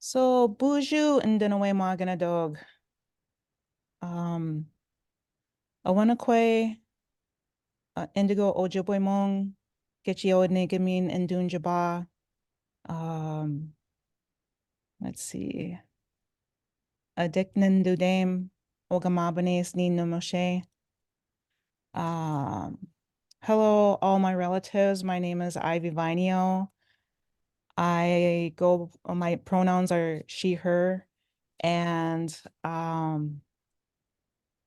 So Buju and Dinawe Magana Dog. Awanakwe, Indigo Ojibwe Mong, Gitchio Nigamin and Dunjaba. Let's see. Adiknan Dudame, Ogamabanes Ni Moshe. Hello, all my relatives. My name is Ivy Vineo. My pronouns are she, her, and I'm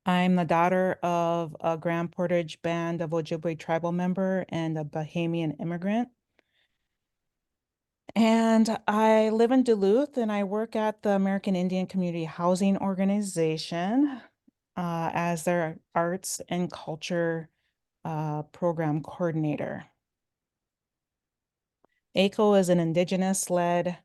the daughter of a Grand Portage Band of Ojibwe tribal member and a Bahamian immigrant. And I live in Duluth and I work at the American Indian Community Housing Organization as their arts and culture program coordinator. AICHO is an Indigenous-led,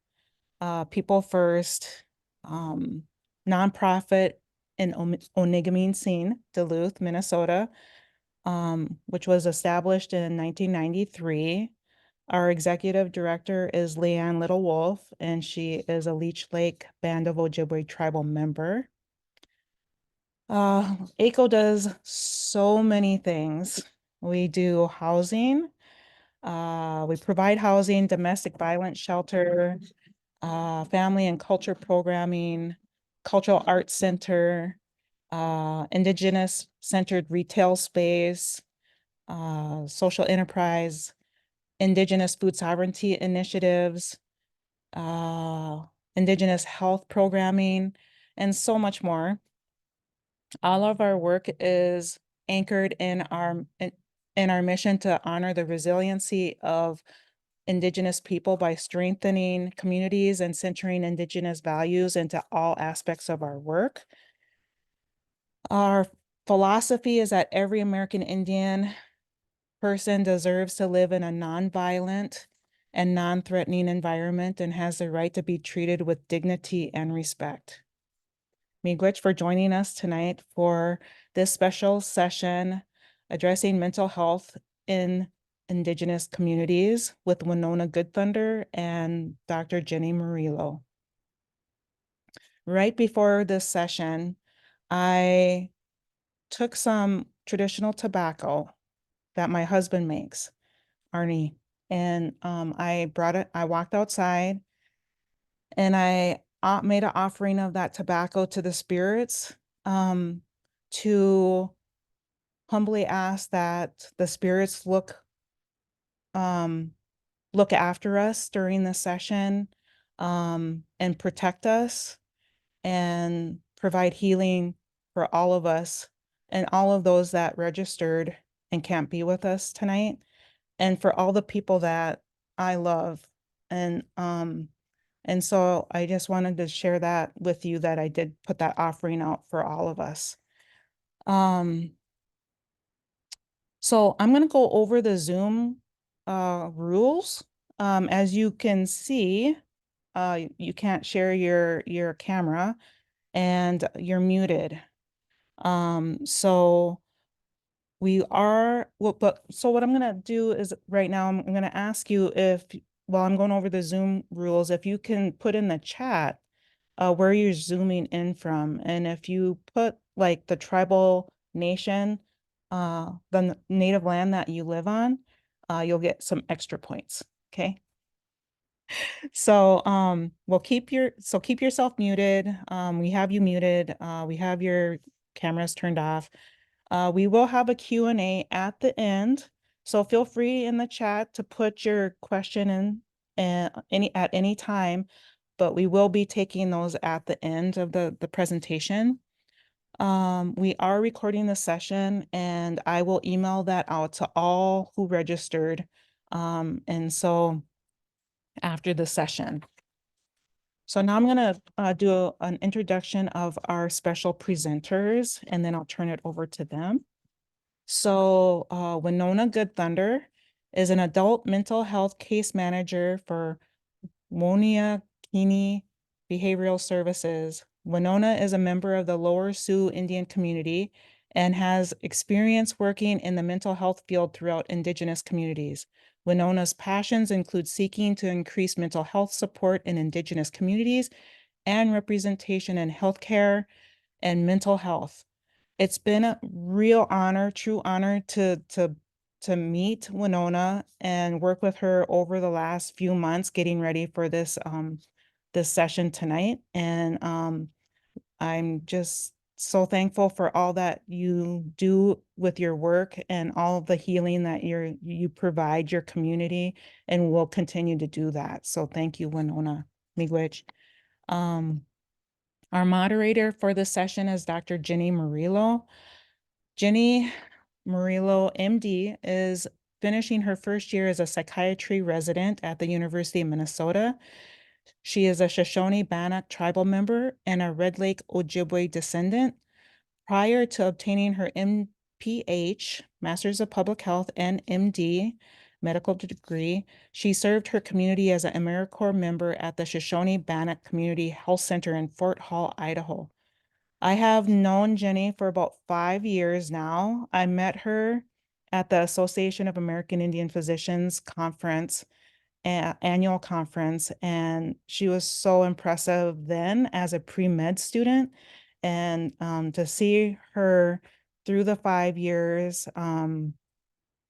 people first nonprofit in Onegamine Scene, Duluth, Minnesota, which was established in 1993. Our executive director is Leanne Little Wolf, and she is a Leech Lake Band of Ojibwe tribal member. AICHO does so many things. We do housing. We provide housing, domestic violence shelter, family and culture programming, cultural arts center, Indigenous centered retail space, social enterprise, Indigenous food sovereignty initiatives, Indigenous health programming, and so much more. All of our work is anchored in our mission to honor the resiliency of Indigenous people by strengthening communities and centering Indigenous values into all aspects of our work. Our philosophy is that every American Indian person deserves to live in a nonviolent and non-threatening environment and has the right to be treated with dignity and respect. Miigwech for joining us tonight for this special session addressing mental health in Indigenous communities with Winona Goodthunder and Dr. Jennie Murillo. Right before this session, I took some traditional tobacco that my husband makes, Arnie, and I walked outside and I made an offering of that tobacco to the spirits to humbly ask that the spirits look after us during the session and protect us and provide healing for all of us and all of those that registered and can't be with us tonight, and for all the people that I love. And so I just wanted to share that with you, that I did put that offering out for all of us. So I'm going to go over the Zoom rules. As you can see, you can't share your camera and you're muted. So what I'm gonna do is right now, I'm gonna ask you if, while I'm going over the Zoom rules, if you can put in the chat where you're zooming in from. And if you put like the tribal nation, the native land that you live on, you'll get some extra points, okay? So keep yourself muted. We have you muted. We have your cameras turned off. We will have a Q&A at the end. So feel free in the chat to put your question in at any time, but we will be taking those at the end of the presentation. We are recording the session and I will email that out to all who registered. And so after the session. So now I'm going to do an introduction of our special presenters, and then I'll turn it over to them. So Winona Goodthunder is an adult mental health case manager for Woniya Kini Behavioral Services. Winona is a member of the Lower Sioux Indian Community and has experience working in the mental health field throughout Indigenous communities. Winona's passions include seeking to increase mental health support in Indigenous communities and representation in healthcare and mental health. It's been a real honor, true honor to meet Winona and work with her over the last few months, getting ready for this session tonight. And I'm just so thankful for all that you do with your work and all of the healing that you provide your community, and will continue to do that. So thank you, Winona Miigwech. Our moderator for this session is Dr. Jennie Murillo. Jennie Murillo, MD, is finishing her first year as a psychiatry resident at the University of Minnesota. She is a Shoshone Bannock tribal member and a Red Lake Ojibwe descendant. Prior to obtaining her MPH, Masters of Public Health, and MD, medical degree, she served her community as an AmeriCorps member at the Shoshone Bannock Community Health Center in Fort Hall, Idaho. I have known Jennie for about 5 years now. I met her at the Association of American Indian Physicians conference, annual conference, and she was so impressive then as a pre-med student. And to see her through the 5 years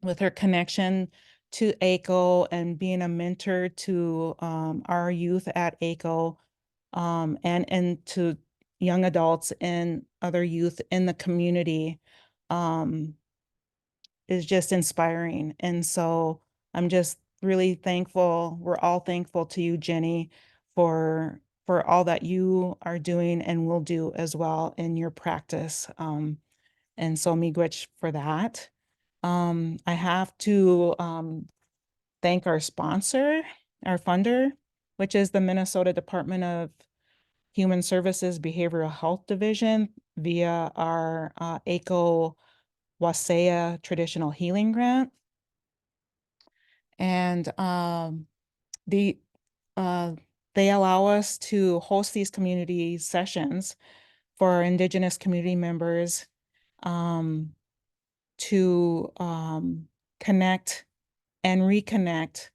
with her connection to AICHO and being a mentor to our youth at AICHO, and to young adults and other youth in the community, is just inspiring. And so I'm just really thankful. We're all thankful to you, Jennie, for all that you are doing and will do as well in your practice. And so miigwech for that. I have to thank our sponsor, our funder, which is the Minnesota Department of Human Services Behavioral Health Division via our AICHO Waaseyaa Traditional Healing Grant. And they allow us to host these community sessions for our Indigenous community members to connect and reconnect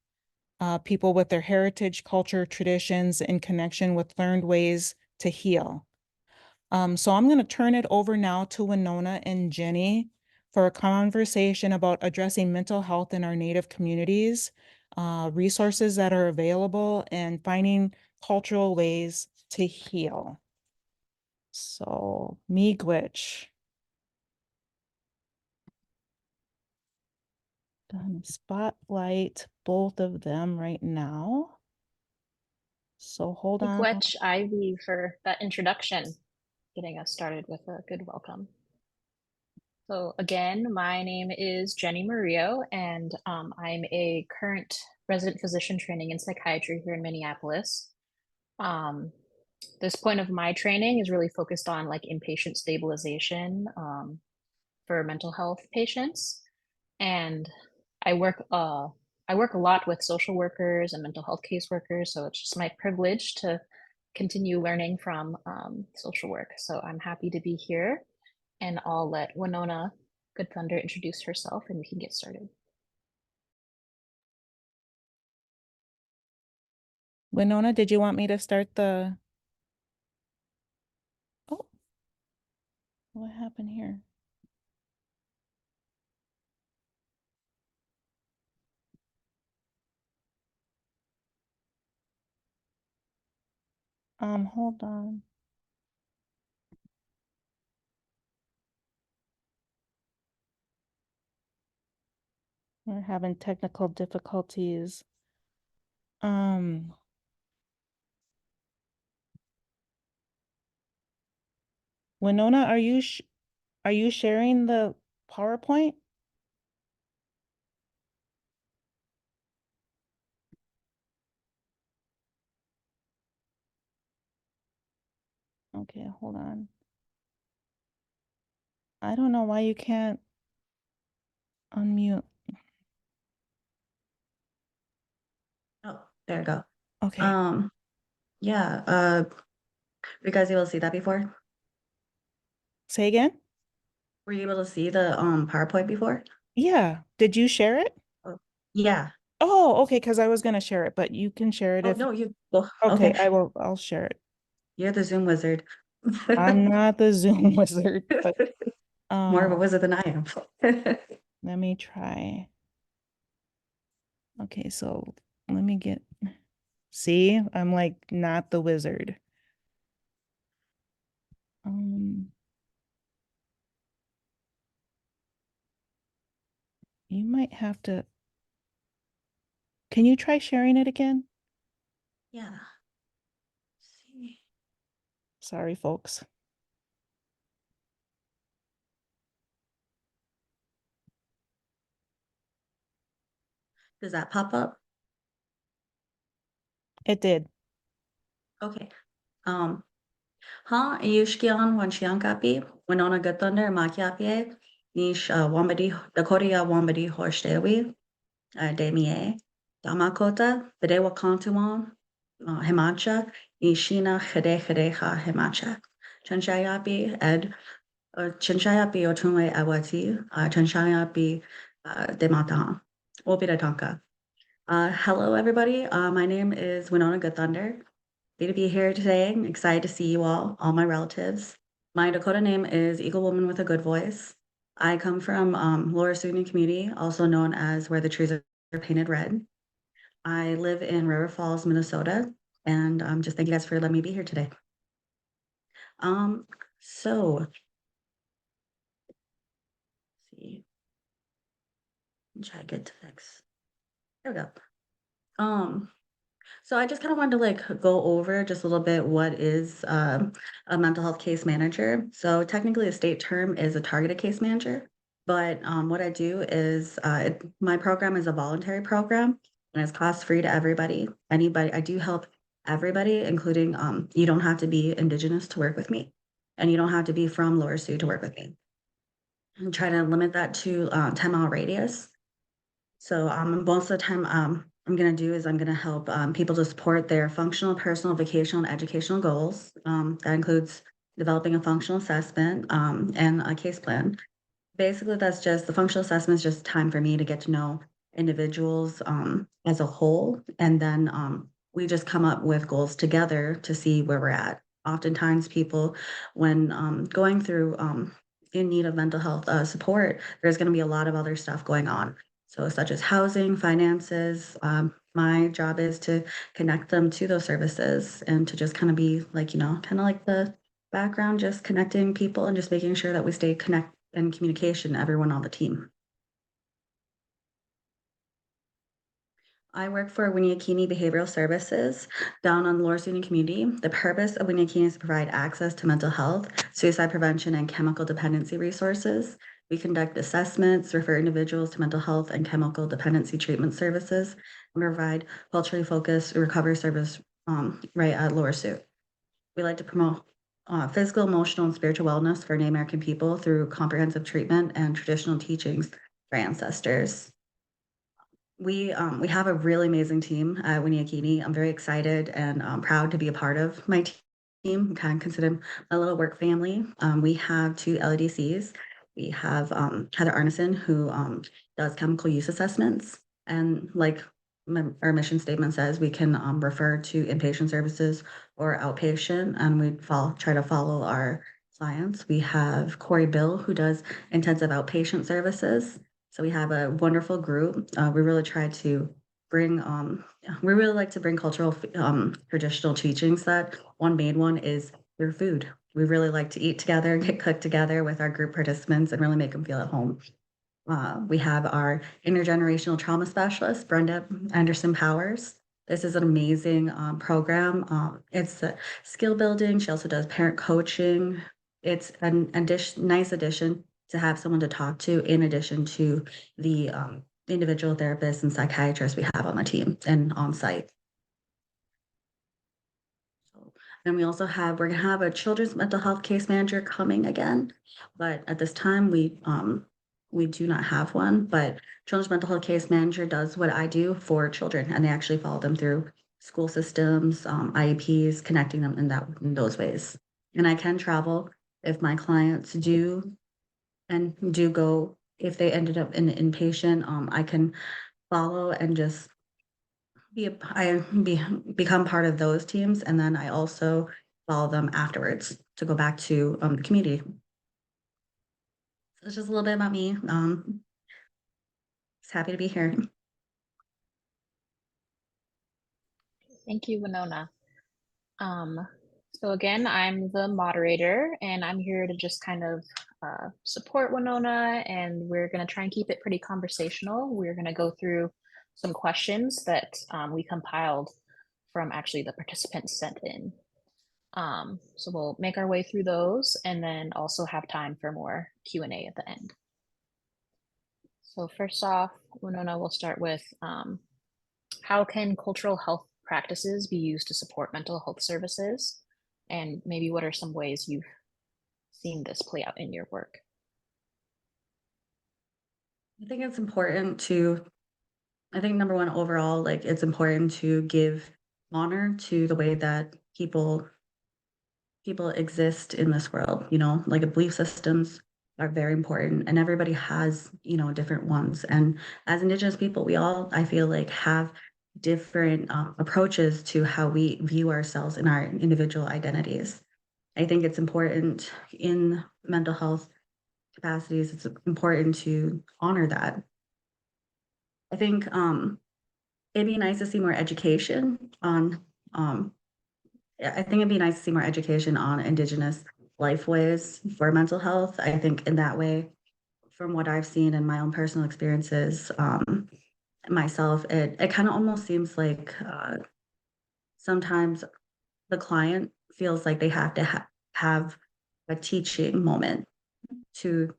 people with their heritage, culture, traditions in connection with learned ways to heal. So I'm going to turn it over now to Winona and Jennie for a conversation about addressing mental health in our Native communities, resources that are available, and finding cultural ways to heal. So, miigwech. Gonna spotlight both of them right now. So hold on. Miigwech Ivy for that introduction, getting us started with a good welcome. So again, my name is Jennie Murillo, and I'm a current resident physician training in psychiatry here in Minneapolis. This point of my training is really focused on like inpatient stabilization for mental health patients, and I work a lot with social workers and mental health caseworkers, so it's just my privilege to continue learning from social work. So I'm happy to be here, and I'll let Winona Goodthunder introduce herself and we can get started. Winona, did you want me to start the... Oh, what happened here? Hold on. We're having technical difficulties. Winona, are you sharing the PowerPoint? Okay, hold on. I don't know why you can't unmute. Oh, there you go. Okay. Yeah, were you guys able to see that before? Say again? Were you able to see the PowerPoint before? Yeah. Did you share it? Oh, yeah. Oh, okay, because I was gonna share it, but you can share it Oh, if, no, you, well, okay, okay. I'll share it. You're the Zoom wizard. I'm not the Zoom wizard, but More of a wizard than I am. let me try. Okay, so let me get, see, I'm like not the wizard. You might have to, can you try sharing it again? Yeah. See. Sorry, folks. Does that pop up? It did. Okay. Ha Yushkian Wanshiankapi, Winona Goodthunder, Makiapie, Nish Wambadi, Dakoria Wambadi Horstewi, Demie, Damakota, Bedewa Kontuan, Himacha, Ishina Hedeha Himacha, Chanshayapi, Ed, Chanshayapi Otunwe Awati, Chanshayapi Demata, Obidatanka. Hello, everybody. My name is Winona Goodthunder. Happy to be here today. I'm excited to see you all my relatives. My Dakota name is Eagle Woman with a Good Voice. I come from Lower Sioux Indian Community, also known as where the trees are painted red. I live in River Falls, Minnesota, and just thank you guys for letting me be here today. So let's see, try to get to next. There we go. So I just kind of wanted to like go over just a little bit what is a mental health case manager. So technically the state term is a targeted case manager, but what I do is my program is a voluntary program and it's cost free to everybody. Anybody, I do help everybody, including you don't have to be Indigenous to work with me, and you don't have to be from Lower Sioux to work with me. I'm trying to limit that to 10-mile radius. So most of the time I'm going to do is I'm going to help people to support their functional, personal, vocational, and educational goals. That includes developing a functional assessment and a case plan. Basically, that's just the functional assessment is just time for me to get to know individuals as a whole. And then we just come up with goals together to see where we're at. Oftentimes people, when going through in need of mental health support, there's going to be a lot of other stuff going on. So such as housing, finances. My job is to connect them to those services and to just kind of be like, kind of like the background, just connecting people and just making sure that we stay connected and communication, everyone on the team. I work for Woniya Kini Behavioral Services down on Lower Sioux Indian Community. The purpose of Woniya Kini is to provide access to mental health, suicide prevention, and chemical dependency resources. We conduct assessments, refer individuals to mental health and chemical dependency treatment services, and provide culturally focused recovery service right at Lower Sioux. We like to promote physical, emotional, and spiritual wellness for Native American people through comprehensive treatment and traditional teachings for ancestors. We have a really amazing team at Woniya Kini. I'm very excited and proud to be a part of my team. Kind of consider them a little work family. We have 2 LDCs. We have Heather Arneson, who does chemical use assessments, and like our mission statement says, we can refer to inpatient services or outpatient, and we try to follow our clients. We have Corey Bill, who does intensive outpatient services. So we have a wonderful group. We really try to bring, we really like to bring cultural, traditional teachings. That one main one is through food. We really like to eat together and get cooked together with our group participants and really make them feel at home. We have our intergenerational trauma specialist, Brenda Anderson Powers. This is an amazing program. It's a skill building. She also does parent coaching. It's an nice addition to have someone to talk to in addition to the individual therapists and psychiatrists we have on the team and on site. And we also we're gonna have a children's mental health case manager coming again, but at this time we do not have one, but children's mental health case manager does what I do for children, and they actually follow them through school systems, IEPs, connecting them in those ways. And I can travel if my clients do go, if they ended up in inpatient, I can follow and just become part of those teams, and then I also follow them afterwards to go back to the community. So it's just a little bit about me. Just happy to be here. Thank you, Winona. So again, I'm the moderator, and I'm here to just kind of support Winona, and we're going to try and keep it pretty conversational. We're going to go through some questions that we compiled from actually the participants sent in. So we'll make our way through those and then also have time for more Q&A at the end. So first off, Winona, we'll start with how can cultural health practices be used to support mental health services? And maybe what are some ways you've seen this play out in your work? I think it's important to, I think number one, overall, like it's important to give honor to the way that people exist in this world, you know, like belief systems are very important and everybody has, you know, different ones. And as Indigenous people, we all, I feel like, have different approaches to how we view ourselves in our individual identities. I think it's important in mental health capacities, it's important to honor that. I think it'd be nice to see more education on I think it'd be nice to see more education on Indigenous lifeways for mental health. I think in that way, from what I've seen in my own personal experiences, myself, it kind of almost seems like sometimes the client feels like they have to have a teaching moment to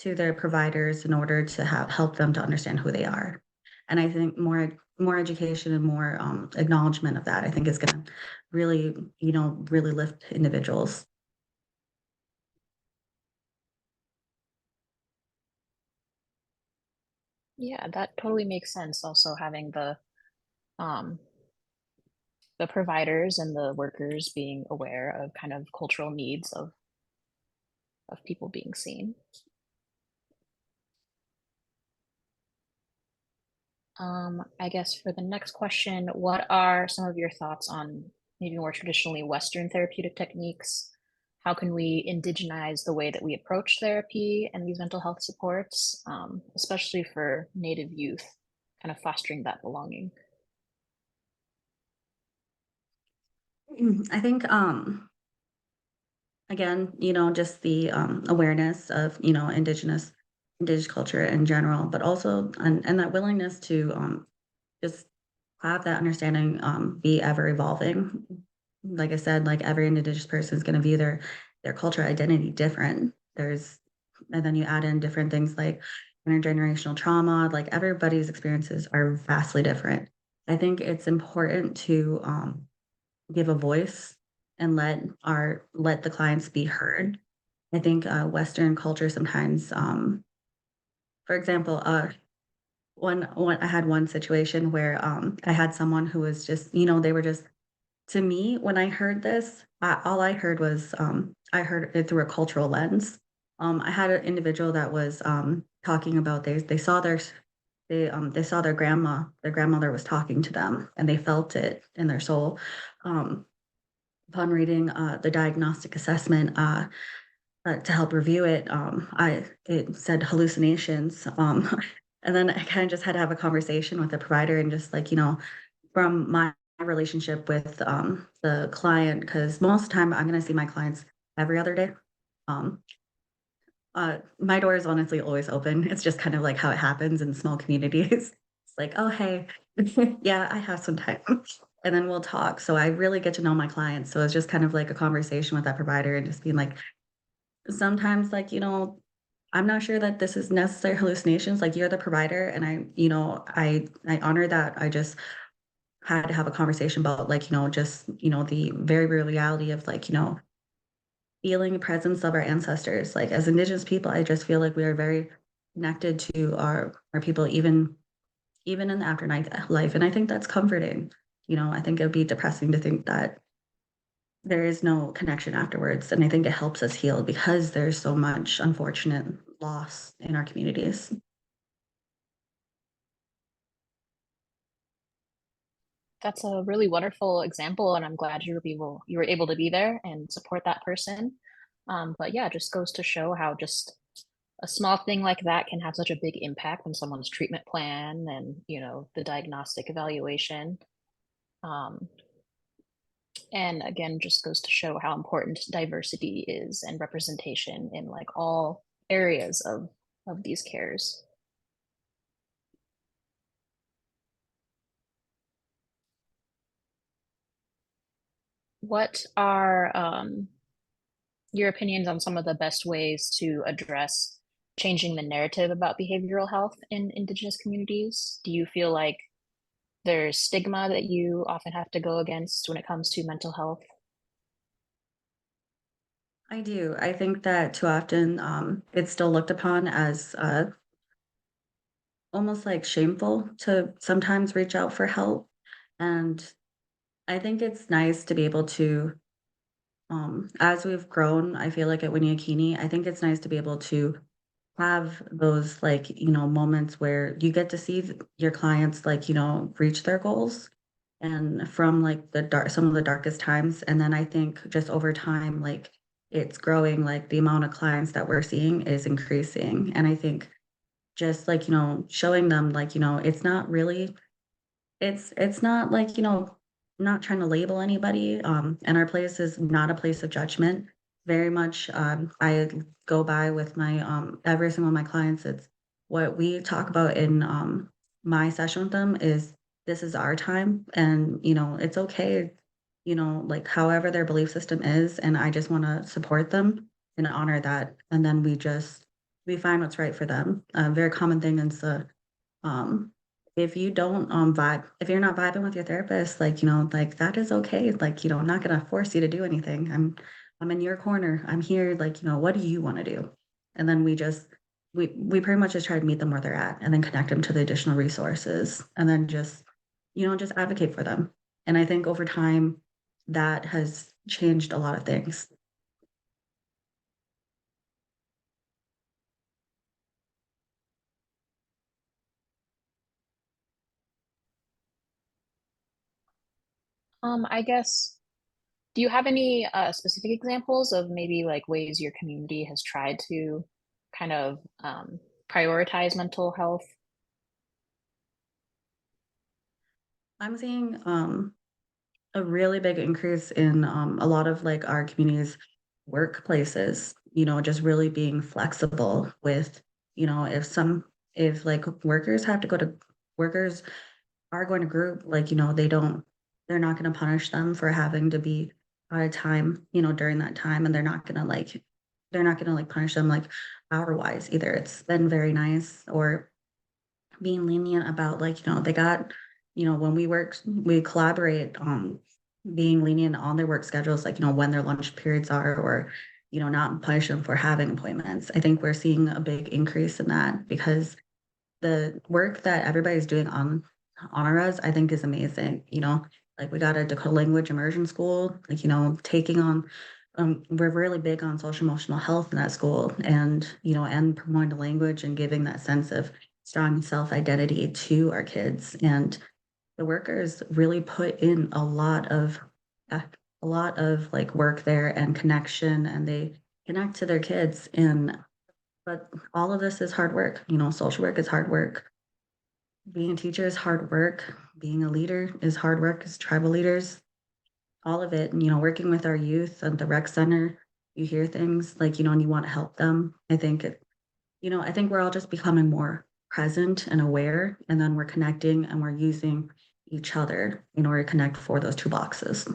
their providers in order to help them to understand who they are. And I think more education and more acknowledgement of that, I think, is going to really, you know, really lift individuals. Yeah, that totally makes sense. Also having the providers and the workers being aware of kind of cultural needs of people being seen. I guess for the next question, what are some of your thoughts on maybe more traditionally Western therapeutic techniques? How can we indigenize the way that we approach therapy and these mental health supports, especially for Native youth, kind of fostering that belonging? I think again, you know, just the awareness of, you know, indigenous culture in general, but also and that willingness to just have that understanding be ever evolving. Like I said, like every indigenous person is going to view their culture identity different. And then you add in different things like intergenerational trauma, like everybody's experiences are vastly different. I think it's important to give a voice and let the clients be heard. I think Western culture sometimes, for example, one I had one situation where I had someone who was just, you know, they were just, to me, when I heard this, all I heard was I heard it through a cultural lens. I had an individual that was talking about they saw they saw their grandmother was talking to them and they felt it in their soul. Upon reading the diagnostic assessment to help review it, it said hallucinations. And then I kind of just had to have a conversation with the provider and just like, you know, from my relationship with the client, because most of the time I'm going to see my clients every other day. Um, my door is honestly always open. It's just kind of like how it happens in small communities. It's like, oh, hey, yeah, I have some time. And then we'll talk. So I really get to know my clients. So it's just kind of like a conversation with that provider and just being like, sometimes, like, you know, I'm not sure that this is necessary hallucinations. Like, you're the provider, and I honor that. I just had to have a conversation about, like, you know, just, you know, the very real reality of, like, you know, feeling the presence of our ancestors. Like, as Indigenous people, I just feel like we are very connected to our people, even in the afterlife life. And I think that's comforting. You know, I think it would be depressing to think that there is no connection afterwards. And I think it helps us heal because there's so much unfortunate loss in our communities. That's a really wonderful example, and I'm glad you were able to be there and support that person. But yeah, it just goes to show how just a small thing like that can have such a big impact on someone's treatment plan and, the diagnostic evaluation. Um, and again, just goes to show how important diversity is and representation in like all areas of these cares. What are your opinions on some of the best ways to address changing the narrative about behavioral health in Indigenous communities? Do you feel like there's stigma that you often have to go against when it comes to mental health? I do. I think that too often it's still looked upon as almost like shameful to sometimes reach out for help. And I think it's nice to be able to, as we've grown, I feel like at Woniya Kini, I think it's nice to be able to have those like, moments where you get to see your clients like, reach their goals and from like some of the darkest times. And then I think just over time, like it's growing, like the amount of clients that we're seeing is increasing. And I think just like, showing them like, it's not really it's not like, not trying to label anybody, and our place is not a place of judgment. Very much, I go by with my, every single one of my clients, it's what we talk about in, my session with them is, "This is our time, and, it's okay," like, however their belief system is, and I just wanna support them and honor that, and then we find what's right for them. A very common thing is the um, if you don't, if you're not vibing with your therapist, like, like that is okay. Like, I'm not gonna force you to do anything. I'm in your corner. I'm here, like, what do you want to do? And then we pretty much just try to meet them where they're at and then connect them to the additional resources and then just, just advocate for them. And I think over time that has changed a lot of things. I guess, do you have any specific examples of maybe like ways your community has tried to kind of prioritize mental health? I'm seeing a really big increase in a lot of like our community's workplaces, just really being flexible with, if like workers are going to group, like, they're not going to punish them for having to be out of time, during that time. And they're not going to like punish them like hour wise either. It's been very nice or being lenient about like, they got, when we collaborate on being lenient on their work schedules, like, when their lunch periods are or, not punish them for having appointments. I think we're seeing a big increase in that because the work that everybody's doing on our res, I think is amazing. Like we got a Dakota language immersion school, like, taking on we're really big on social emotional health in that school and and promoting the language and giving that sense of strong self-identity to our kids. And the workers really put in a, a lot of like work there and connection and they connect to their kids. And but all of this is hard work. Social work is hard work. Being a teacher is hard work. Being a leader is hard work as tribal leaders. All of it. And, working with our youth at the rec center, you hear things like, and you want to help them. I think we're all just becoming more present and aware, and then we're connecting and we're using each other in order to connect for those two boxes.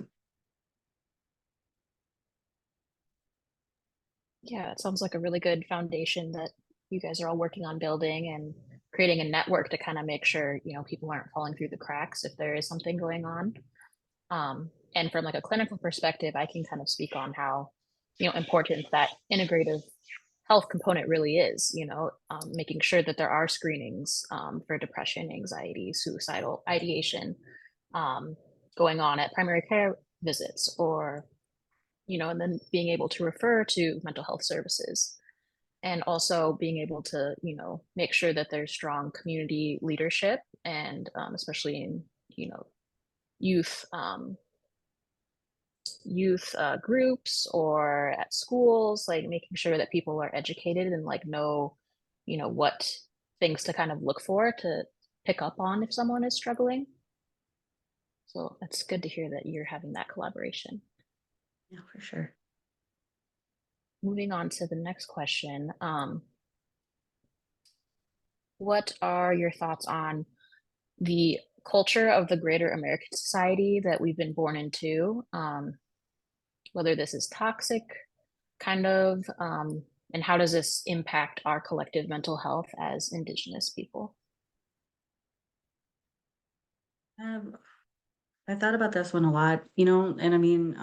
Yeah, it sounds like a really good foundation that you guys are all working on building and creating a network to kind of make sure, people aren't falling through the cracks if there is something going on. And from like a clinical perspective, I can kind of speak on how, important that integrative health component really is, making sure that there are screenings for depression, anxiety, suicidal ideation um, going on at primary care visits or, and then being able to refer to mental health services and also being able to, make sure that there's strong community leadership and especially in, youth groups or at schools, like making sure that people are educated and like know, what things to kind of look for to pick up on if someone is struggling. So that's good to hear that you're having that collaboration. Yeah, for sure. Moving on to the next question. What are your thoughts on the culture of the greater American society that we've been born into? Whether this is toxic, kind of, and how does this impact our collective mental health as Indigenous people? Um, I thought about this one a lot, you know, and I mean,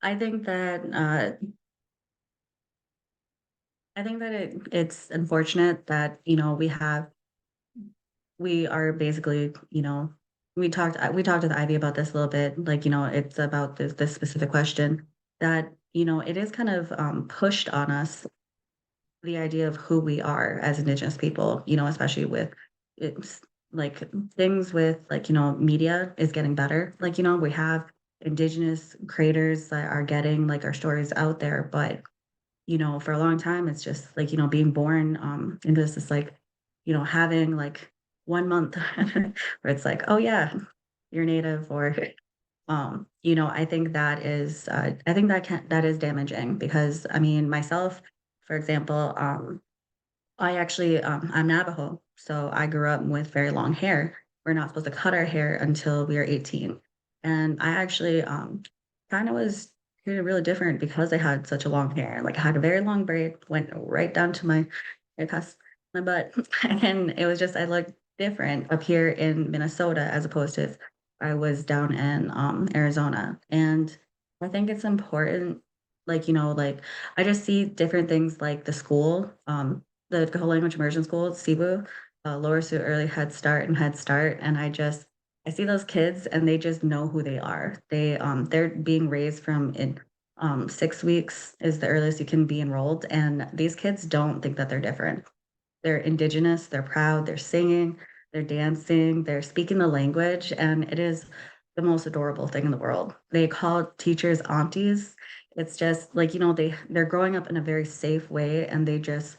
I think that it's unfortunate that, you know, we are basically, you know, we talked with Ivy about this a little bit, like, you know, it's about this specific question that, you know, it is kind of pushed on us, the idea of who we are as Indigenous people, you know, especially with it's like things with like, you know, media is getting better. Like, you know, we have Indigenous creators that are getting like our stories out there, but you know, for a long time, it's just like, you know, being born into this like, you know, having like 1 month where it's like, oh yeah, you're native or you know, I think that is damaging because I mean myself, for example, I'm Navajo, so I grew up with very long hair. We're not supposed to cut our hair until we are 18. And I actually kind of was treated really different because I had such a long hair. Like I had a very long braid, went right down to right past my butt. And it was just I looked different up here in Minnesota as opposed to if I was down in Arizona. And I think it's important, like, you know, like I just see different things like the school. The whole language immersion school, Cebu, Lower Sioux Early Head Start, and I see those kids and they just know who they are. They're being raised from in 6 weeks is the earliest you can be enrolled, and these kids don't think that they're different. They're Indigenous, they're proud, they're singing, they're dancing, they're speaking the language, and it is the most adorable thing in the world. They call teachers aunties. It's just like, you know, they're growing up in a very safe way and they just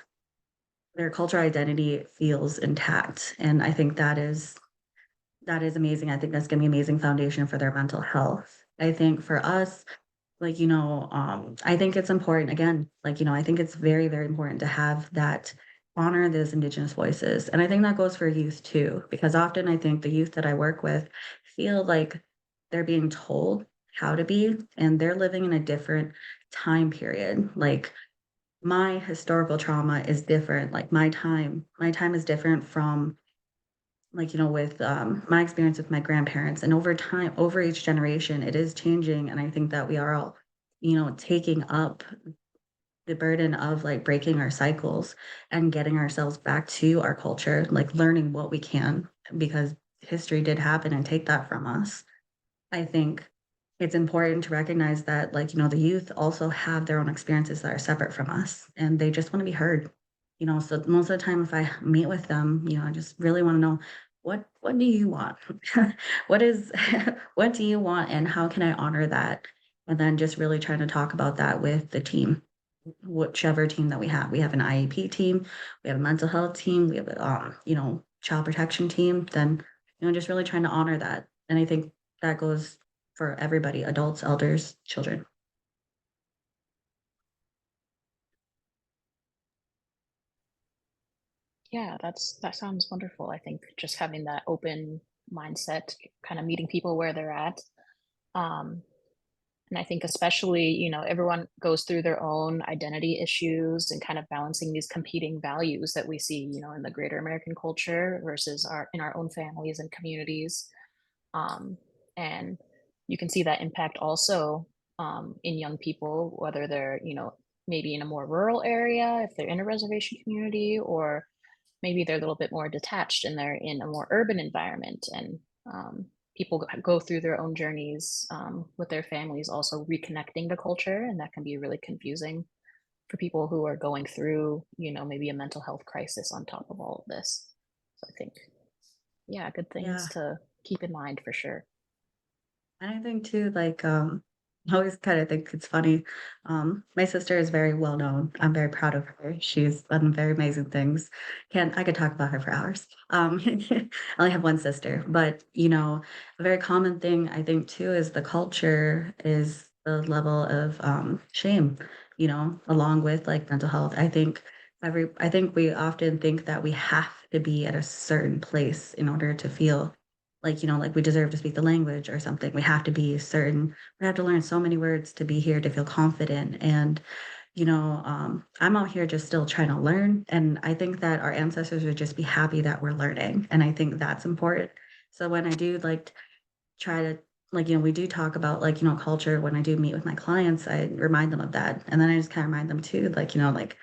their cultural identity feels intact, and I think that is amazing. I think that's gonna be an amazing foundation for their mental health. I think for us, like, you know, I think it's important again, like, you know, I think it's very, very important to have that honor those Indigenous voices, and I think that goes for youth too, because often I think the youth that I work with feel like they're being told how to be, and they're living in a different time period, like my historical trauma is different. Like my time is different from like, you know, with my experience with my grandparents. And over time, over each generation, it is changing. And I think that we are all, you know, taking up the burden of like breaking our cycles and getting ourselves back to our culture, like learning what we can, because history did happen and take that from us. I think it's important to recognize that, like, you know, the youth also have their own experiences that are separate from us and they just want to be heard. You know, so most of the time if I meet with them, you know, I just really want to know what do you want? What is what do you want and how can I honor that? And then just really trying to talk about that with the team, whichever team that we have. We have an IEP team, we have a mental health team, we have a you know, child protection team, then you know, just really trying to honor that. And I think that goes for everybody, adults, elders, children. Yeah, that sounds wonderful. I think just having that open mindset, kind of meeting people where they're at. Um, and I think especially, everyone goes through their own identity issues and kind of balancing these competing values that we see, in the greater American culture versus in our own families and communities. And you can see that impact also in young people, whether they're, maybe in a more rural area, if they're in a reservation community, or maybe they're a little bit more detached and they're in a more urban environment. And people go through their own journeys with their families, also reconnecting to culture. And that can be really confusing for people who are going through, maybe a mental health crisis on top of all of this. So I think, yeah, good things Yeah. to keep in mind for sure. And I think too, like, I always kind of think it's funny. My sister is very well known. I'm very proud of her. She's done very amazing things. I could talk about her for hours. I only have one sister, but a very common thing I think too is the culture is the level of shame, along with like mental health. I think we often think that we have to be at a certain place in order to feel like we deserve to speak the language or something. We have to be certain. We have to learn so many words to be here to feel confident. And, I'm out here just still trying to learn. And I think that our ancestors would just be happy that we're learning. And I think that's important. So when I do like try to we do talk about culture when I do meet with my clients, I remind them of that. And then I just kind of remind them too, like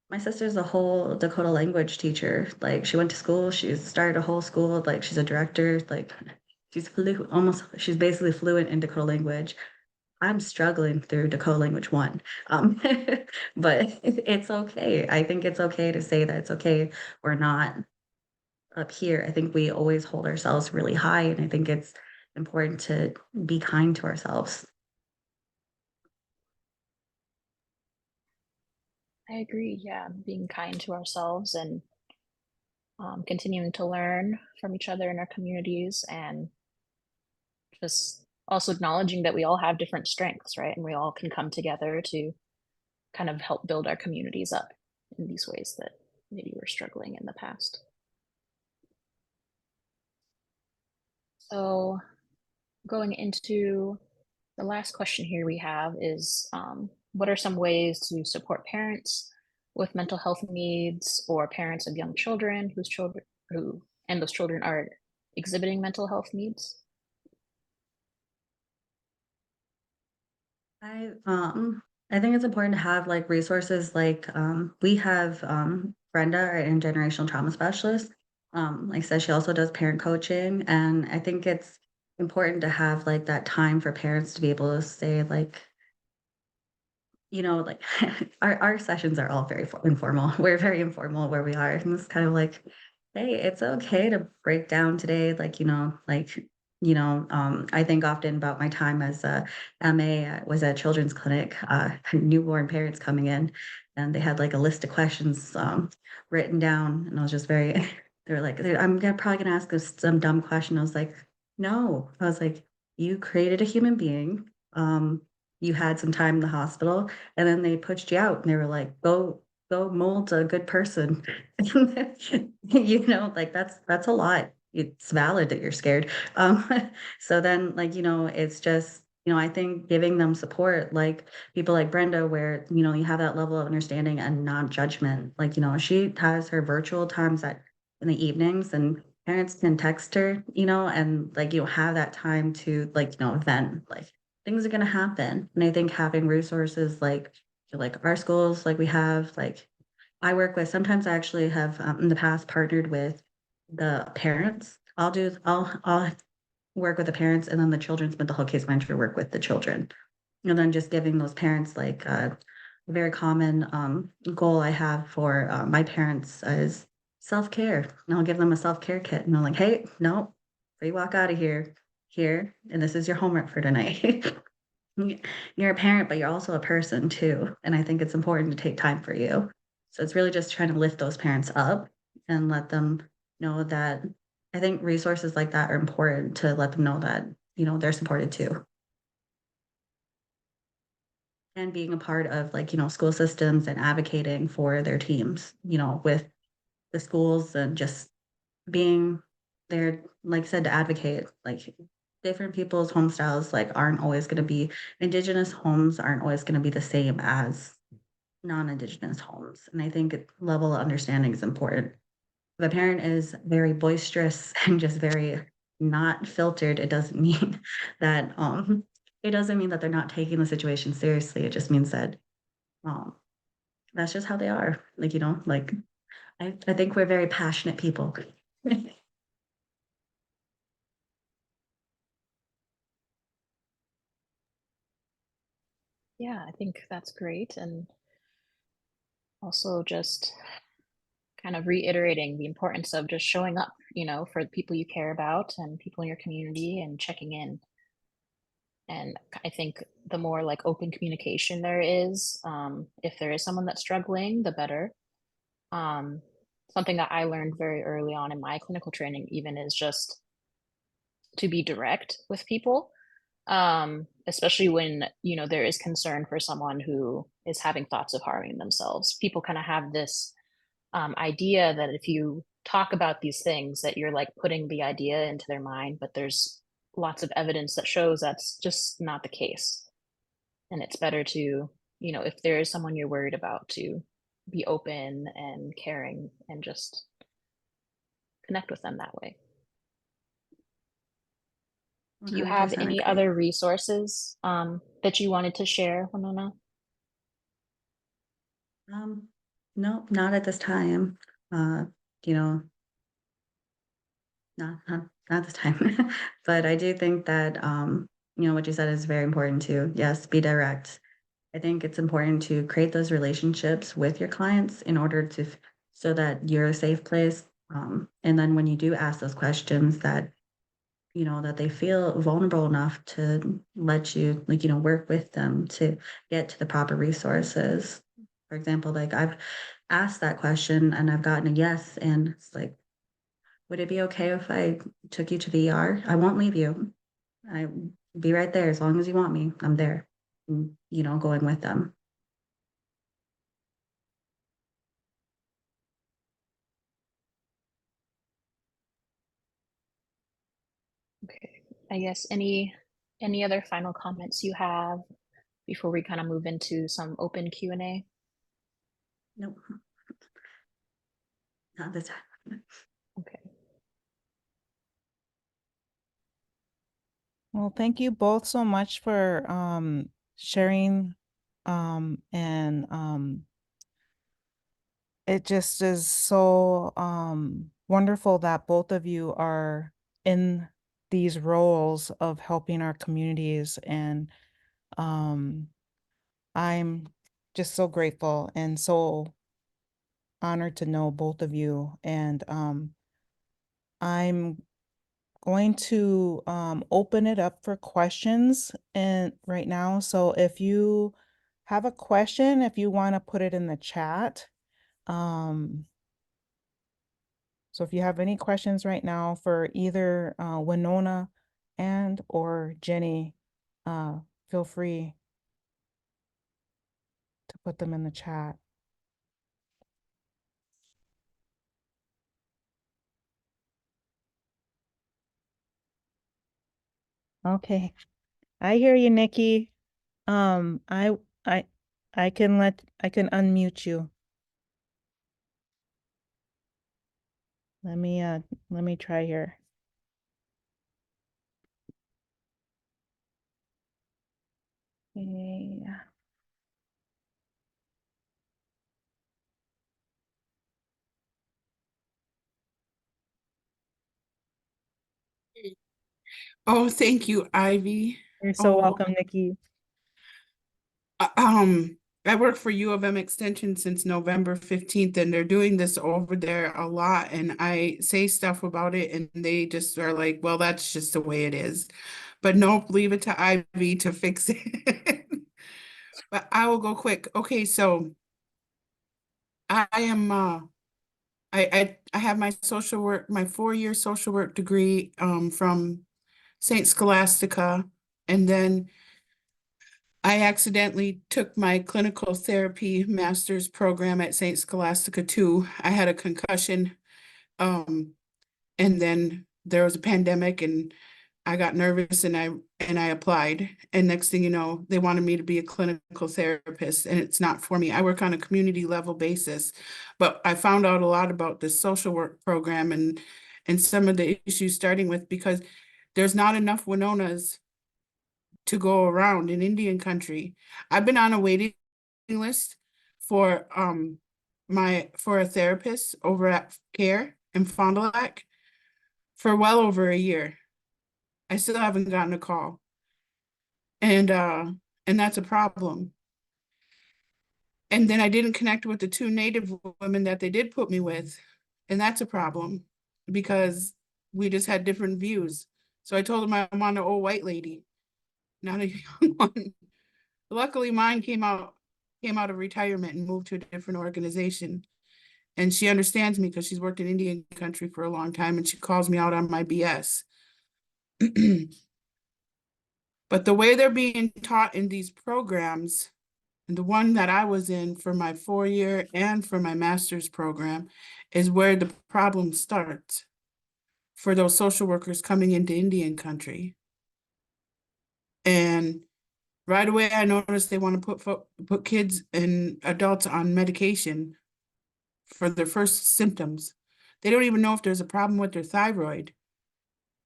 my sister's a whole Dakota language teacher. Like she went to school, she started a whole school, like she's a director, like she's basically fluent in Dakota language. I'm struggling through Dakota language one. Um, but it's okay. I think it's okay to say that it's okay. We're not up here. I think we always hold ourselves really high, and I think it's important to be kind to ourselves. I agree. Yeah, being kind to ourselves and continuing to learn from each other in our communities, and just also acknowledging that we all have different strengths, right? And we all can come together to kind of help build our communities up in these ways that maybe we're struggling in the past. So going into the last question here we have is, what are some ways to support parents with mental health needs, or parents of young children and those children are exhibiting mental health needs? I think it's important to have like resources like we have Brenda, our intergenerational trauma specialist. Like I said, she also does parent coaching, and I think it's important to have like that time for parents to be able to say like like our sessions are all very informal. We're very informal where we are, and it's kind of like, hey, it's okay to break down today. I think often about my time as a MA. I was at children's clinic, newborn parents coming in, and they had like a list of questions written down, and I was just very. They were like, probably gonna ask us some dumb question. I was like, no. I was like, you created a human being. You had some time in the hospital, and then they pushed you out, and they were like, go mold a good person. Like that's a lot. It's valid that you're scared. Um, so then it's just, I think giving them support, like people like Brenda, where, you have that level of understanding and non-judgment. Like, she has her virtual times in the evenings, and parents can text her, and like have that time to vent. Like things are gonna happen. And I think having resources like our schools, like we have, like I work with, sometimes I actually have in the past partnered with the parents. I'll work with the parents, and then the children's mental health case manager work with the children. And then just giving those parents like a very common goal I have for my parents is self-care. And I'll give them a self-care kit, and I'm like, hey, no, before you walk out of here, and this is your homework for tonight. You're a parent, but you're also a person too. And I think it's important to take time for you. So it's really just trying to lift those parents up and let them know that I think resources like that are important to let them know that, they're supported too. And being a part of school systems and advocating for their teams, with the schools, and just being there, like I said, to advocate. Like different people's home styles aren't always going to be, Indigenous homes aren't always going to be the same as non-Indigenous homes. And I think level of understanding is important. If a parent is very boisterous and just very not filtered, it doesn't mean that they're not taking the situation seriously. It just means that um that's just how they are. I think we're very passionate people. Yeah, I think that's great. And also just kind of reiterating the importance of just showing up, you know, for the people you care about and people in your community and checking in. And I think the more like open communication there is, if there is someone that's struggling, the better. Something that I learned very early on in my clinical training even is just to be direct with people, especially when, you know, there is concern for someone who is having thoughts of harming themselves. People kind of have this idea that if you talk about these things that you're like putting the idea into their mind, but there's lots of evidence that shows that's just not the case. And it's better to, you know, if there is someone you're worried about, to be open and caring and just connect with them that way. Do you have 100% any agree. other resources that you wanted to share, Winona? No, not at this time. You know, not this time. But I do think that you know, what you said is very important too. Yes, be direct. I think it's important to create those relationships with your clients in order to so that you're a safe place. And then when you do ask those questions, that you know that they feel vulnerable enough to let you, like, you know, work with them to get to the proper resources. For example, like I've asked that question and I've gotten a yes, and it's like, would it be okay if I took you to the ER? I won't leave you. I be right there as long as you want me. I'm there. You know, going with them. Okay. I guess any other final comments you have before we kind of move into some open Q&A? Nope. Not this time. Okay. Well, thank you both so much for sharing and it just is so wonderful that both of you are in these roles of helping our communities, and I'm just so grateful and so honored to know both of you. And I'm going to open it up for questions and right now. So if you have a question, if you want to put it in the chat. So if you have any questions right now for either Winona and or Jennie, feel free to put them in the chat. Okay, I hear you, Nikki. Um, I I I can unmute you. Let me try here. Yeah. Oh, thank you, Ivy. You're so Oh, welcome, Nikki. I work for U of M Extension since November 15th, and they're doing this over there a lot. And I say stuff about it, and they just are like, well, that's just the way it is. But nope, leave it to Ivy to fix it. But I will go quick. Okay, so I am I have my social work, my 4-year social work degree from St. Scholastica, and then I accidentally took my clinical therapy master's program at St. Scholastica too. I had a concussion, and then there was a pandemic, and I got nervous, and I applied. And next thing you know, they wanted me to be a clinical therapist, and it's not for me. I work on a community level basis, but I found out a lot about this social work program and some of the issues starting with because there's not enough Winonas to go around in Indian country. I've been on a waiting list for for a therapist over at Care in Fond du Lac for well over a year. I still haven't gotten a call. And that's a problem. And then I didn't connect with the 2 Native women that they did put me with. And that's a problem because we just had different views. So I told them I want an old white lady, not a young one. Luckily, mine came out of retirement and moved to a different organization. And she understands me because she's worked in Indian country for a long time and she calls me out on my BS. But the way they're being taught in these programs, and the one that I was in for my 4-year and for my master's program, is where the problem starts for those social workers coming into Indian country. And right away, I noticed they want to put kids and adults on medication for their first symptoms. They don't even know if there's a problem with their thyroid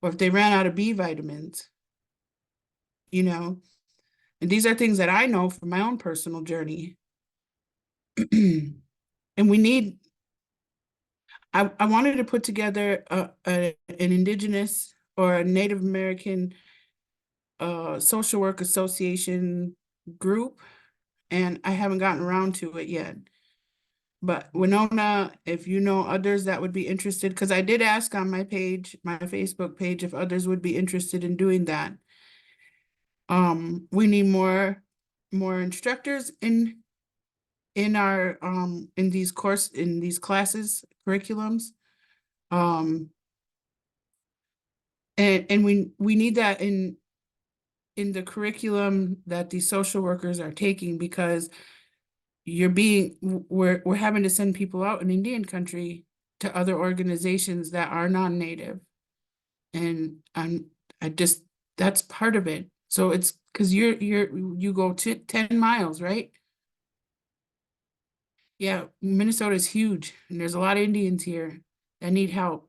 or if they ran out of B vitamins, you know? And these are things that I know from my own personal journey. And we need, I wanted to put together an Indigenous or a Native American social work association group, and I haven't gotten around to it yet. But Winona, if you know others that would be interested, because I did ask on my page, my Facebook page, if others would be interested in doing that. We need more instructors in our in these classes, curriculums. And we need that in the curriculum that these social workers are taking, because we're having to send people out in Indian country to other organizations that are non-native. And that's part of it. So it's because you go to 10 miles, right? Yeah, Minnesota is huge and there's a lot of Indians here that need help.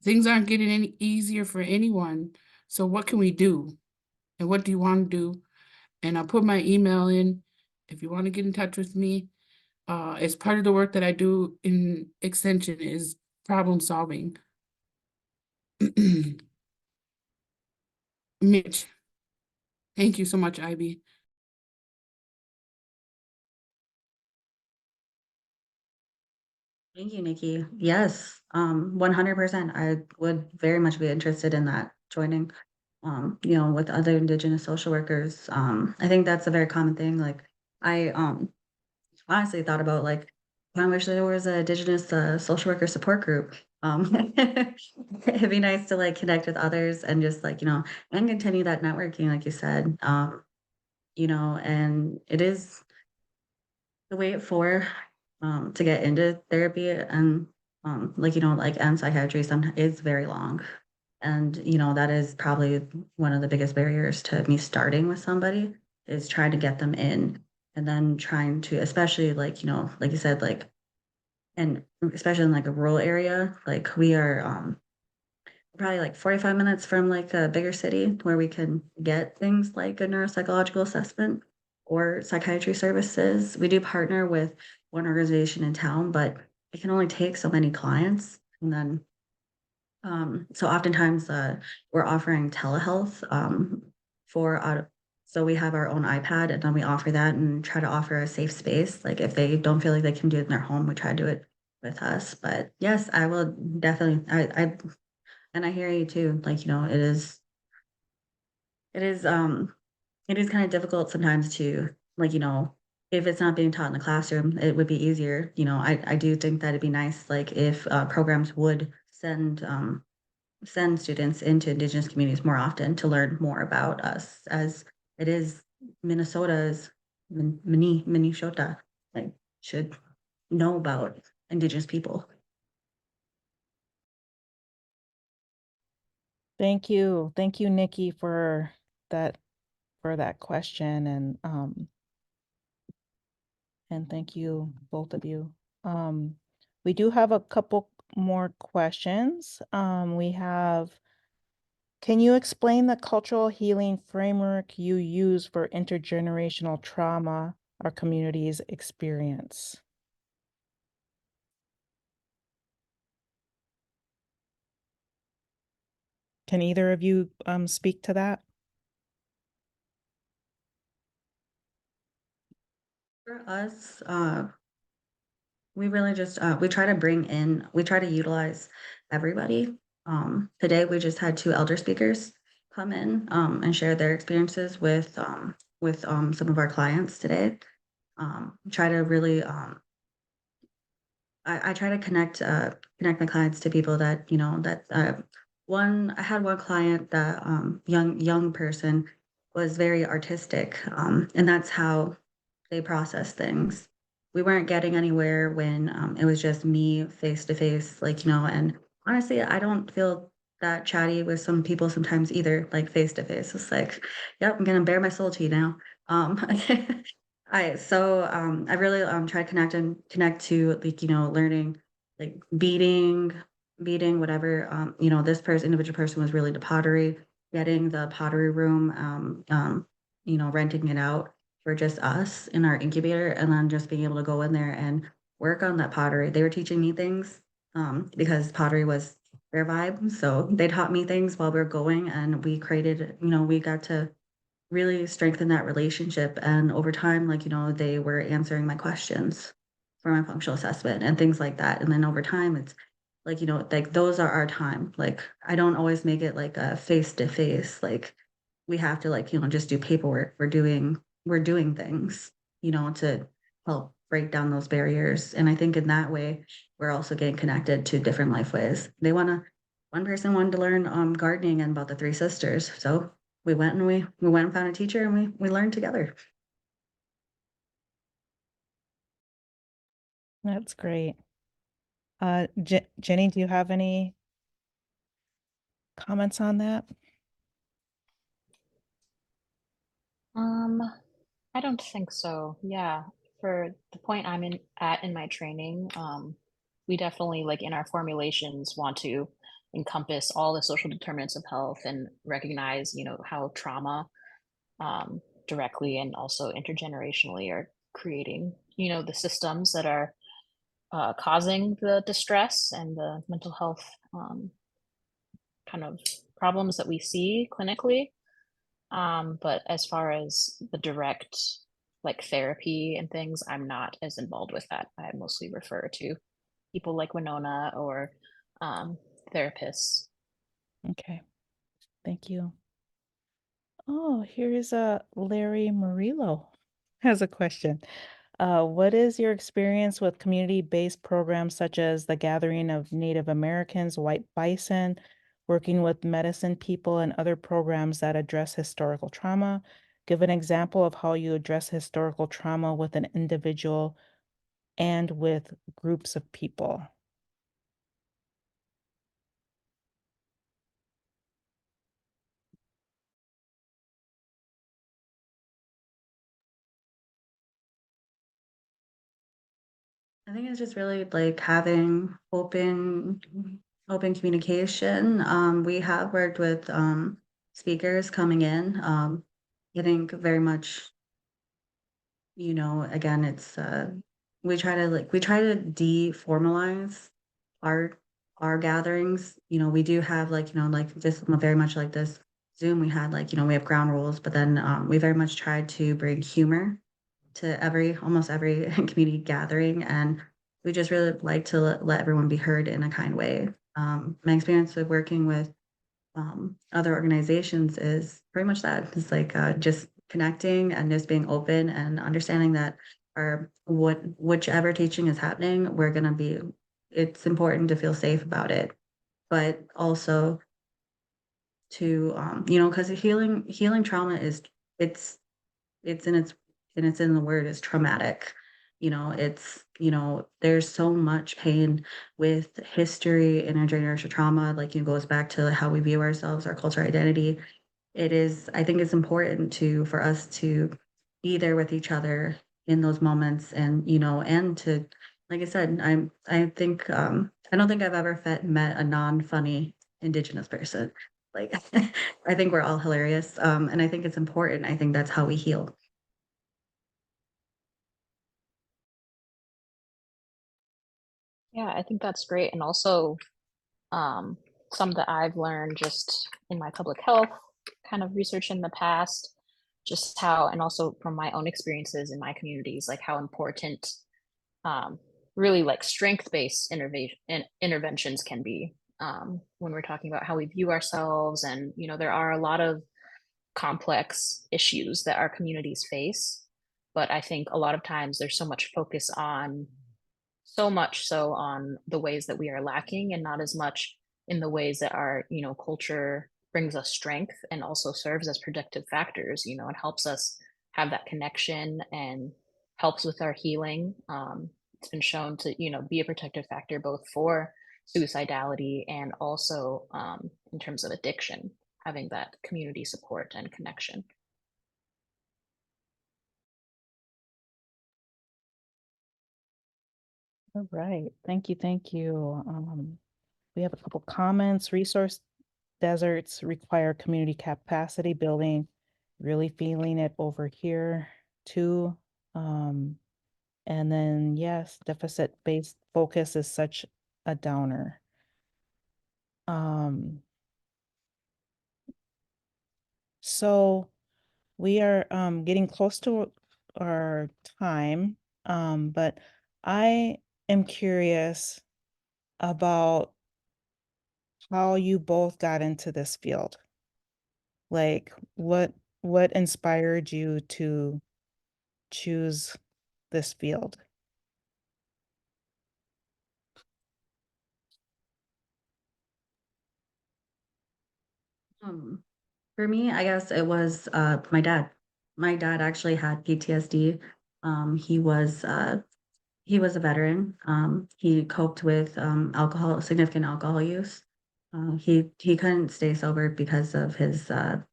Things aren't getting any easier for anyone. So what can we do? And what do you want to do? And I'll put my email in if you want to get in touch with me. As part of the work that I do in extension is problem solving. Mitch, thank you so much, Ivy. Thank you, Nikki. Yes, 100%. I would very much be interested in that, joining, with other Indigenous social workers. I think that's a very common thing. Like, I honestly thought about, like, I wish there was an Indigenous social worker support group. It'd be nice to like connect with others and just like, and continue that networking, like you said. And it is the wait for to get into therapy and and psychiatry sometimes is very long. And that is probably one of the biggest barriers to me starting with somebody, is trying to get them in, and then trying to, especially like like you said, like, and especially in like a rural area, like we are probably like 45 minutes from like a bigger city where we can get things like a neuropsychological assessment or psychiatry services. We do partner with one organization in town, but it can only take so many clients. And then, so oftentimes we're offering telehealth so we have our own iPad and then we offer that and try to offer a safe space. Like if they don't feel like they can do it in their home, we try to do it with us. But yes, I will definitely, and I hear you too. Like, it is, it is kind of difficult sometimes to, like, if it's not being taught in the classroom, it would be easier. I do think that it'd be nice, like, if programs would send students into Indigenous communities more often to learn more about us, as it is Minnesota's Minnesota, like, should know about Indigenous people. Thank you. Thank you, Nikki, for that question, and thank you, both of you. We do have a couple more questions. We have, can you explain the cultural healing framework you use for intergenerational trauma our communities experience? Can either of you speak to that? For us, we really just we try to utilize everybody. Today we just had two elder speakers come in and share their experiences with some of our clients today. Try to really I try to connect my clients to people that I had one client that young person was very artistic, and that's how they process things. We weren't getting anywhere when it was just me face to face, and honestly, I don't feel that chatty with some people sometimes either, like face to face. It's like, yep, I'm gonna bare my soul to you now. Um, I really try to connect to learning like beading whatever this individual person was really to pottery, getting the pottery room, renting it out for just us in our incubator, and then just being able to go in there and work on that pottery. They were teaching me things because pottery was their vibe. So they taught me things while we were going, and we created, we got to really strengthen that relationship. And over time, they were answering my questions for my functional assessment and things like that. And then over time, it's like those are our time. Like I don't always make it like a face to face. Like we have to just do paperwork. We're doing things, to help break down those barriers. And I think in that way, we're also getting connected to different life ways. One person wanted to learn gardening and about the three sisters. So we went and found a teacher, and we learned together. That's great. Jenny, do you have any comments on that? I don't think so. Yeah, for the point I'm at in my training, we definitely like in our formulations want to encompass all the social determinants of health and recognize, how trauma directly and also intergenerationally are creating, the systems that are causing the distress and the mental health kind of problems that we see clinically. But as far as the direct like therapy and things, I'm not as involved with that. I mostly refer to people like Winona or therapists. Okay, thank you. Oh, here's Larry Murillo has a question. What is your experience with community-based programs such as the gathering of Native Americans, white bison, working with medicine people, and other programs that address historical trauma? Give an example of how you address historical trauma with an individual and with groups of people. I think it's just really like having open communication. We have worked with speakers coming in. I think very much, again, it's we try to deformalize our our gatherings. We do have like this very much like this Zoom. We had we have ground rules, but then we very much tried to bring humor to almost every community gathering, and we just really like to let everyone be heard in a kind way. My experience with working with other organizations is pretty much that. It's like just connecting and just being open and understanding that whichever teaching is happening, it's important to feel safe about it, but also to because healing trauma is it's it's in the word is traumatic. There's so much pain with history, intergenerational trauma, it goes back to how we view ourselves, our cultural identity. I think it's important for us to be there with each other in those moments, and to, like I said, I think, I don't think I've ever met a non-funny Indigenous person. Like, I think we're all hilarious. And I think it's important. I think that's how we heal. Yeah, I think that's great. And also some that I've learned just in my public health kind of research in the past, just how, and also from my own experiences in my communities, like how important really like strength-based interventions can be when we're talking about how we view ourselves. And, you know, there are a lot of complex issues that our communities face, but I think a lot of times there's so much focus on, so much so on the ways that we are lacking and not as much in the ways that our, you know, culture brings us strength and also serves as protective factors. You know, it helps us have that connection and helps with our healing. It's been shown to, you know, be a protective factor both for suicidality and also in terms of addiction, having that community support and connection. All right, thank you, thank you. We have a couple comments. Resource deserts require community capacity building. Really feeling it over here too. And then yes, deficit-based focus is such a downer. So we are getting close to our time, but I am curious about how you both got into this field. Like what inspired you to choose this field? For me, I guess it was my dad. My dad actually had PTSD. He was a veteran. He coped with significant alcohol use. He couldn't stay sober because of his the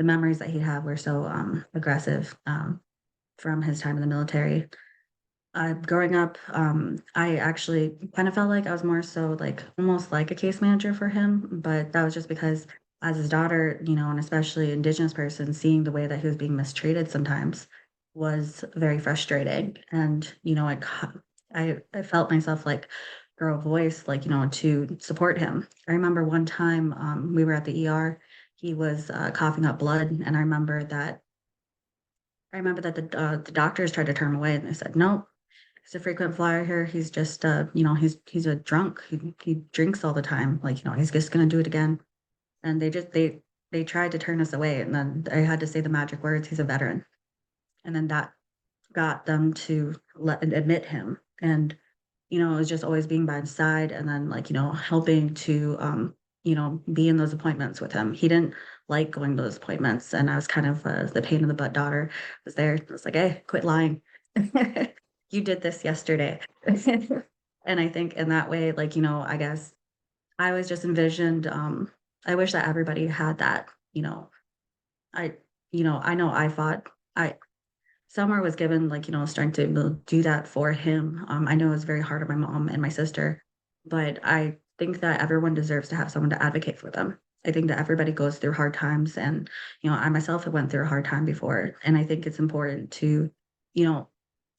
memories that he had were so aggressive from his time in the military. Growing up, I actually kind of felt like I was more so like almost like a case manager for him, but that was just because as his daughter, you know, and especially Indigenous person, seeing the way that he was being mistreated sometimes was very frustrating. And, you know, I felt myself like grow a voice, like, you know, to support him. I remember one time we were at the ER, he was coughing up blood, and the doctors tried to turn him away, and they said, "No, he's a frequent flyer here. He's just, you know, he's a drunk. He drinks all the time. Like, you know, he's just gonna do it again." And they tried to turn us away, and then I had to say the magic words, "He's a veteran." And then that got them to admit him. And, you know, it was just always being by his side and then like, you know, helping to you know, be in those appointments with him. He didn't like going to those appointments. And I was kind of the pain in the butt daughter was there. I was like, "Hey, quit lying. You did this yesterday." And I think in that way, like, you know, I guess I always just envisioned, I wish that everybody had that, you know, I, you know, I know I fought, I, Summer was given like, you know, strength to do that for him. I know it was very hard on my mom and my sister, but I think that everyone deserves to have someone to advocate for them. I think that everybody goes through hard times and, you know, I myself have went through a hard time before. And I think it's important to, you know,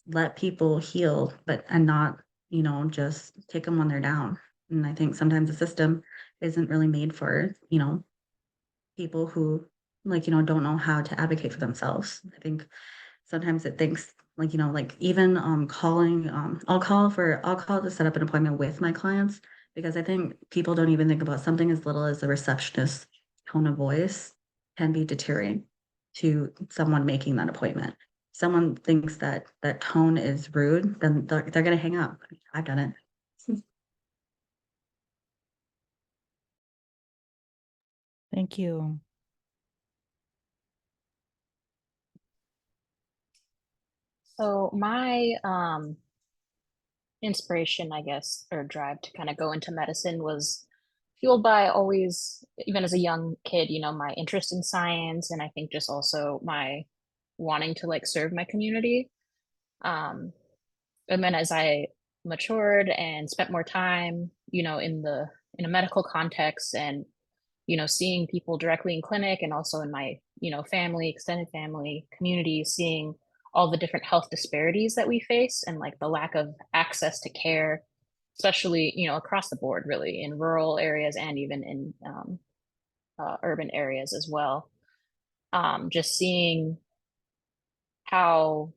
let people heal, but and not, you know, just take them when they're down. And I think sometimes the system isn't really made for, you know, people who like, you know, don't know how to advocate for themselves. I think sometimes it thinks like, you know, like even calling, I'll call to set up an appointment with my clients because I think people don't even think about something as little as a receptionist tone of voice can be deterring to someone making that appointment. Someone thinks that that tone is rude, then they're gonna hang up. I've done it. Thank you. So my inspiration, I guess, or drive to kind of go into medicine was fueled by always, even as a young kid, you know, my interest in science, and I think just also my wanting to like serve my community. And then as I matured and spent more time, you know, in a medical context and, you know, seeing people directly in clinic and also in my, you know, family, extended family, community, seeing all the different health disparities that we face and like the lack of access to care, especially, you know, across the board, really in rural areas and even in urban areas as well. Just seeing how,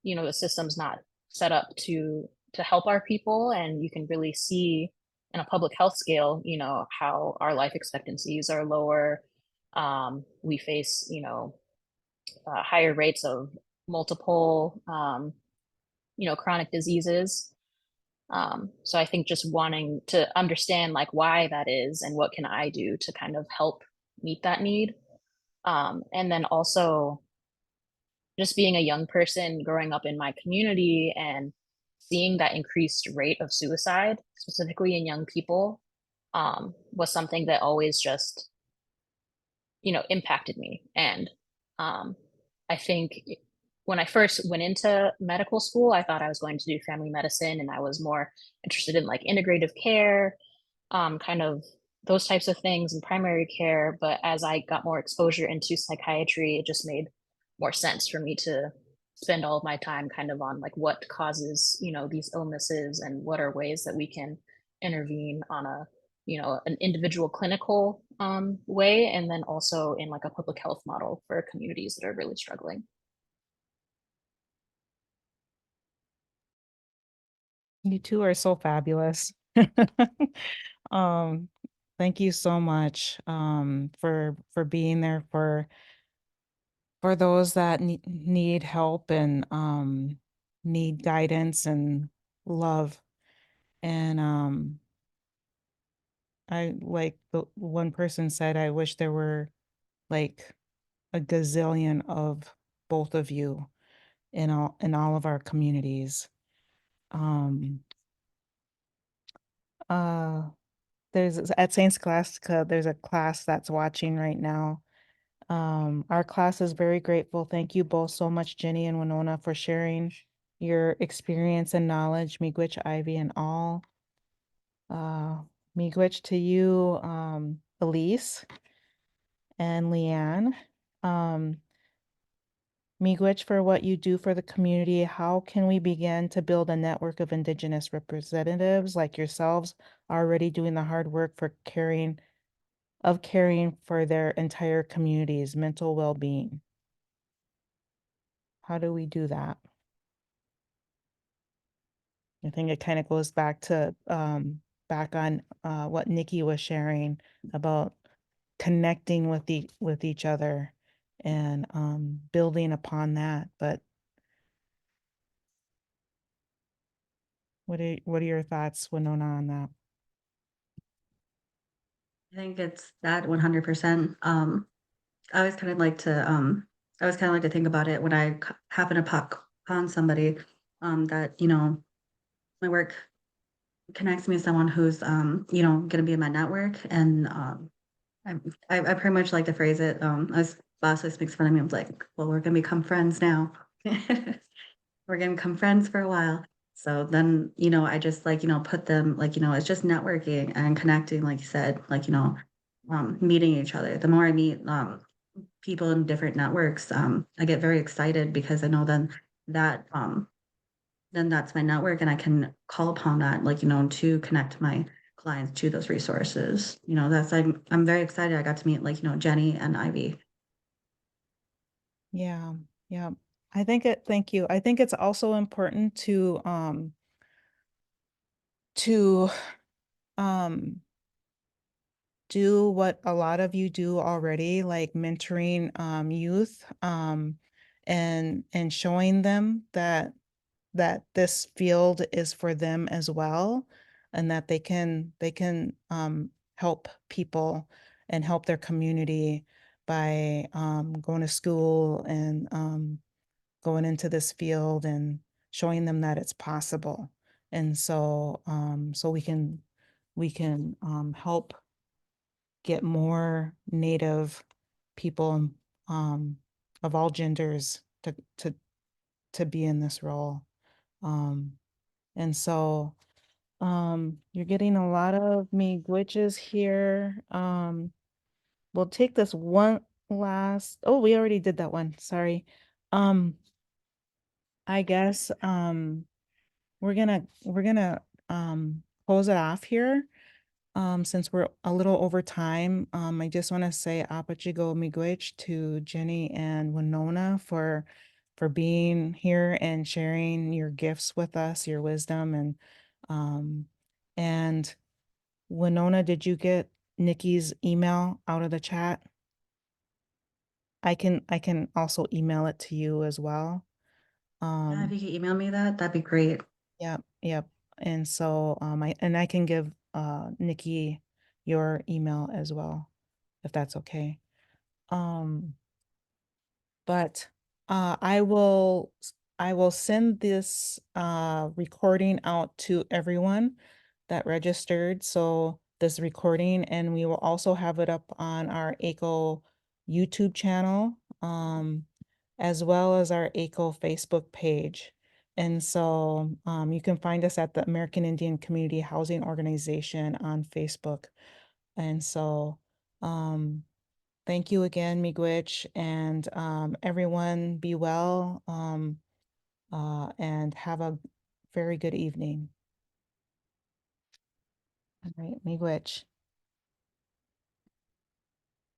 you know, the system's not set up to help our people. And you can really see in a public health scale, you know, how our life expectancies are lower. We face, you know, higher rates of multiple, you know, chronic diseases. So I think just wanting to understand like why that is and what can I do to kind of help meet that need. And then also just being a young person growing up in my community and seeing that increased rate of suicide, specifically in young people, was something that always just, you know, impacted me. And I think when I first went into medical school, I thought I was going to do family medicine, and I was more interested in like integrative care, kind of those types of things and primary care. But as I got more exposure into psychiatry, it just made more sense for me to spend all of my time kind of on like what causes, you know, these illnesses and what are ways that we can intervene on a, you know, an individual clinical way, and then also in like a public health model for communities that are really struggling. You two are so fabulous. Um, thank you so much for being there for those that need help and need guidance and love. And I like the one person said, I wish there were like a gazillion of both of you in all of our communities. Uh there's at St. Scholastica, there's a class that's watching right now. Our class is very grateful. Thank you both so much, Jennie and Winona, for sharing your experience and knowledge. Miigwech, Ivy, and all. Miigwech to you, Elise and Leanne. Miigwech for what you do for the community. How can we begin to build a network of Indigenous representatives like yourselves already doing the hard work for caring for their entire community's mental well-being? How do we do that? I think it kind of goes back to back on what Nikki was sharing about connecting with each other and building upon that. But what are your thoughts, Winona, on that? I think it's that 100%. I always kind of like to think about it when I happen to pop on somebody that, you know, my work connects me to someone who's you know, gonna be in my network. And I pretty much like to phrase it. As boss always makes fun of me, I'm like, well, we're gonna become friends now. We're gonna become friends for a while. So then, you know, I just like, you know, put them like, you know, it's just networking and connecting, like you said, like, you know, meeting each other. The more I meet people in different networks, I get very excited because I know that then that's my network and I can call upon that, like, you know, to connect my clients to those resources. You know, I'm very excited. I got to meet like, you know, Jennie and Ivy. Yeah, yeah. Thank you. I think it's also important to um do what a lot of you do already, like mentoring youth and showing them that this field is for them as well, and that they can help people and help their community by going to school and going into this field and showing them that it's possible. And so so we can help get more Native people of all genders to be in this role. And so you're getting a lot of me glitches here. We'll take this one last, oh, we already did that one, sorry. I guess we're gonna close it off here. Since we're a little over time, I just want to say Apachigo Miigwech to Jennie and Winona for for being here and sharing your gifts with us, your wisdom, and Winona, did you get Nikki's email out of the chat? I can also email it to you as well. Yeah, if you could email me that, that'd be great. Yep. And so I can give Nikki your email as well, if that's okay. But I will send this recording out to everyone that registered. So this recording, and we will also have it up on our AICHO YouTube channel, as well as our AICHO Facebook page. And so you can find us at the American Indian Community Housing Organization on Facebook. And so thank you again, Miigwech, and everyone be well and have a very good evening. All right, Miigwech.